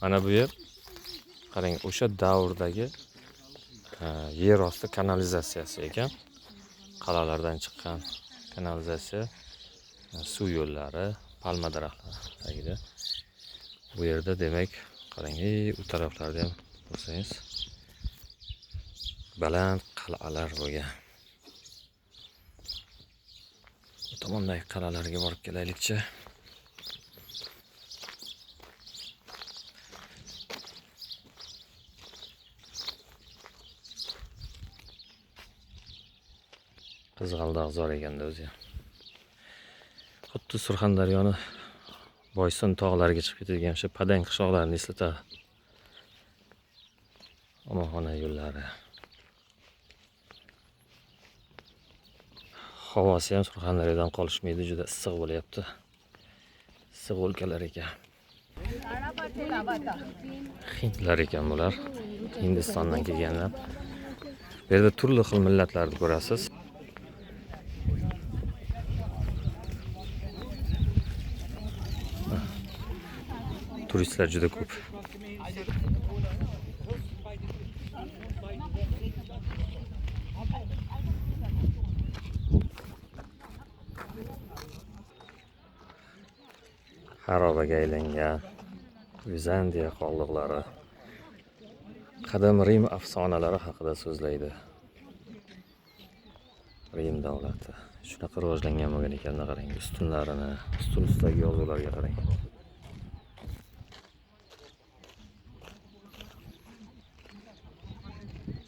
Mana bu yer qarang, o'sha davrdagi yer osti kanalizatsiyasi ekan. Qal'alardan chiqqan kanalizatsiya, suv yo'llari, palma daraxtlari tagida. Bu yerda demak, qarang, u taraflarda ham bo'lsangiz baland qal'alar bo'lgan. Bu tomondagi qal'alarga borib kelaylikchi. Qizg'aldoqzor ekanda o'zi. Xuddi Surxondaryoni Boysun tog'lariga chiqib ketadigan o'sha Padang qishloqlarini eslatadi. Omonxona yo'llari. Havosi ham Surxondaryodan qolishmaydi, juda issiq bo'lyapti. Issiq o'lkalar ekan. Hindlar ekan bular. Hindistondan kelganlar. Bu yerda turli xil millatlarni ko'rasiz. Turistlar juda ko'p. Xarobaga aylangan Vizantiya qoldiqlari qadim Rim afsonalari haqida so'zlaydi. Rim davlati shunaqa rivojlangan bo'lgan ekan, qarang, ustunlarini, ustun ustidagi yozuvlarga qarang.